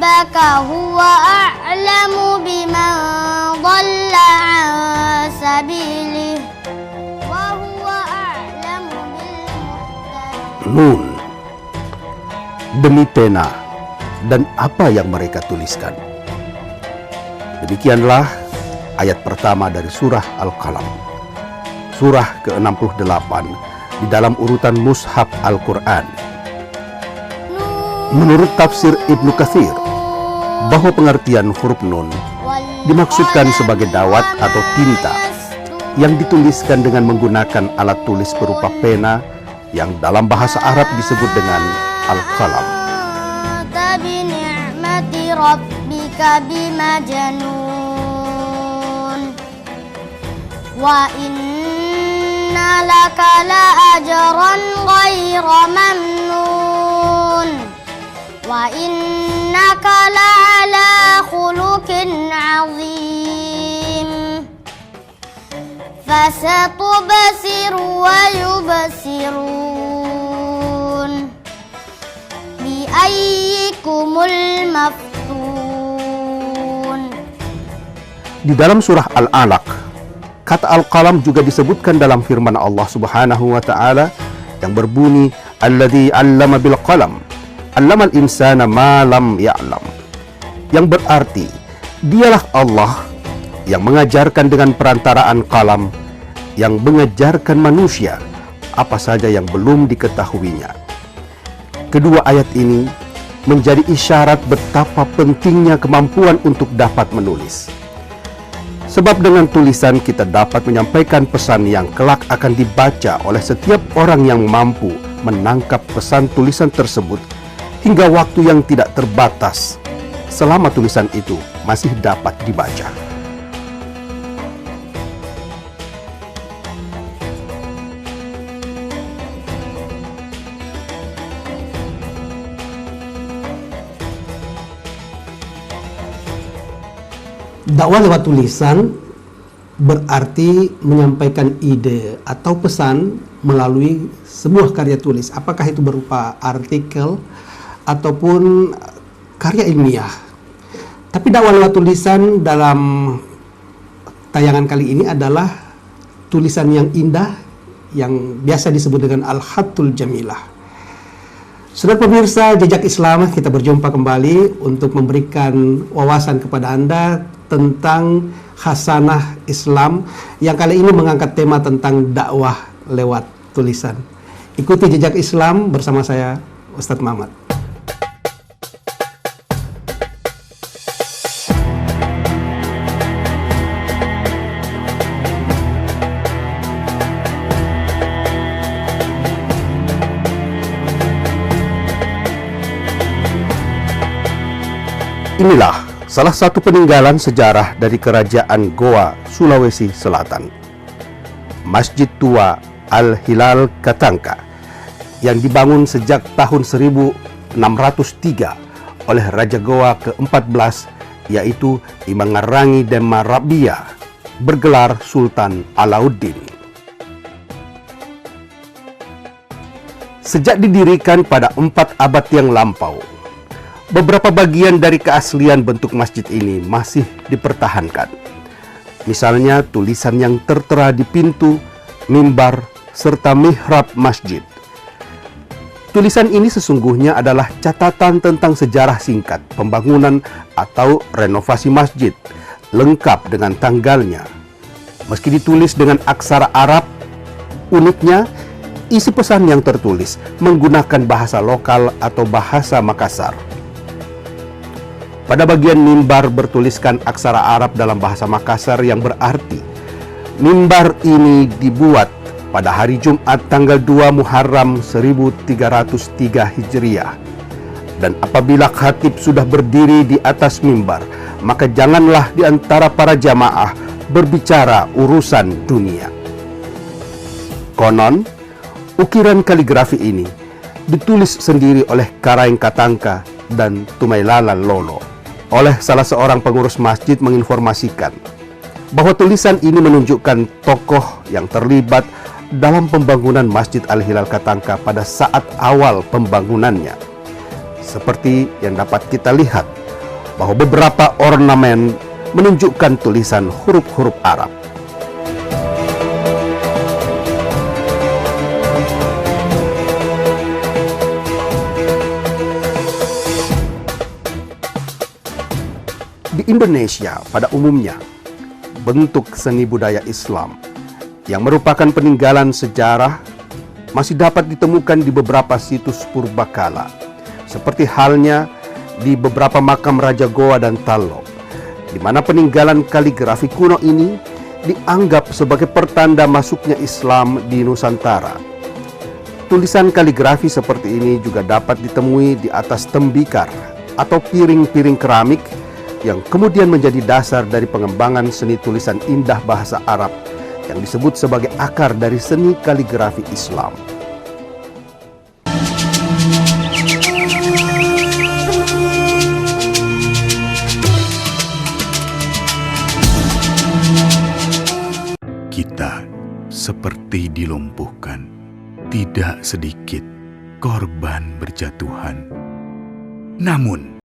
rabbaka huwa a'lamu biman dhalla an sabilihi wa huwa a'lamu bil muhtadin. Nun, demi pena dan apa yang mereka tuliskan. Demikianlah ayat pertama dari surah Al-Qalam, surah ke-68 di dalam urutan mushaf Al-Quran. Menurut tafsir Ibnu Katsir, bahwa pengertian huruf nun dimaksudkan sebagai dawat atau tinta yang dituliskan dengan menggunakan alat tulis berupa pena yang dalam bahasa Arab disebut dengan Al-Qalam. Bi ni'mati rabbika bimajnun wa inna laka la ajran ghayra mamnun wa innaka la ala khuluqin azim fasatubsiru wa yubsirun bi ayyikumul maftun. Di dalam surah Al-Alaq, kata Al-Qalam juga disebutkan dalam firman Allah Subhanahu wa taala yang berbunyi alladzi 'allama bil qalam 'allamal insana ma lam ya'lam, yang berarti dialah Allah yang mengajarkan dengan perantaraan kalam, yang mengajarkan manusia apa saja yang belum diketahuinya. Kedua ayat ini menjadi isyarat betapa pentingnya kemampuan untuk dapat menulis. Sebab dengan tulisan kita dapat menyampaikan pesan yang kelak akan dibaca oleh setiap orang yang mampu menangkap pesan tulisan tersebut hingga waktu yang tidak terbatas selama tulisan itu masih dapat dibaca. Dakwah lewat tulisan berarti menyampaikan ide atau pesan melalui sebuah karya tulis, apakah itu berupa artikel ataupun karya ilmiah. Tapi dakwah lewat tulisan dalam tayangan kali ini adalah tulisan yang indah yang biasa disebut dengan Al-Khatul Jamilah. Saudara pemirsa Jejak Islam, kita berjumpa kembali untuk memberikan wawasan kepada Anda tentang khasanah Islam yang kali ini mengangkat tema tentang dakwah lewat tulisan. Ikuti Jejak Islam bersama saya, Ustadz Muhammad. Inilah salah satu peninggalan sejarah dari Kerajaan Goa, Sulawesi Selatan. Masjid tua Al-Hilal Katangka yang dibangun sejak tahun 1603 oleh Raja Goa ke-14 yaitu Imangarangi Demarabia, bergelar Sultan Alauddin. Sejak didirikan pada 4 abad yang lampau, beberapa bagian dari keaslian bentuk masjid ini masih dipertahankan. Misalnya tulisan yang tertera di pintu, mimbar, serta mihrab masjid. Tulisan ini sesungguhnya adalah catatan tentang sejarah singkat pembangunan atau renovasi masjid, lengkap dengan tanggalnya. Meski ditulis dengan aksara Arab, uniknya isi pesan yang tertulis menggunakan bahasa lokal atau bahasa Makassar. Pada bagian mimbar bertuliskan aksara Arab dalam bahasa Makassar yang berarti mimbar ini dibuat pada hari Jumat tanggal 2 Muharram 1303 Hijriah. Dan apabila khatib sudah berdiri di atas mimbar, maka janganlah di antara para jamaah berbicara urusan dunia. Konon, ukiran kaligrafi ini ditulis sendiri oleh Karaeng Katangka dan Tumailala Lolo. Oleh salah seorang pengurus masjid menginformasikan bahwa tulisan ini menunjukkan tokoh yang terlibat dalam pembangunan Masjid Al-Hilal Katangka pada saat awal pembangunannya. Seperti yang dapat kita lihat bahwa beberapa ornamen menunjukkan tulisan huruf-huruf Arab. Di Indonesia pada umumnya, bentuk seni budaya Islam yang merupakan peninggalan sejarah masih dapat ditemukan di beberapa situs purbakala, seperti halnya di beberapa makam Raja Goa dan Talok, di mana peninggalan kaligrafi kuno ini dianggap sebagai pertanda masuknya Islam di Nusantara. Tulisan kaligrafi seperti ini juga dapat ditemui di atas tembikar atau piring-piring keramik yang kemudian menjadi dasar dari pengembangan seni tulisan indah bahasa Arab yang disebut sebagai akar dari seni kaligrafi Islam. Kita seperti dilumpuhkan, tidak sedikit korban berjatuhan. Namun,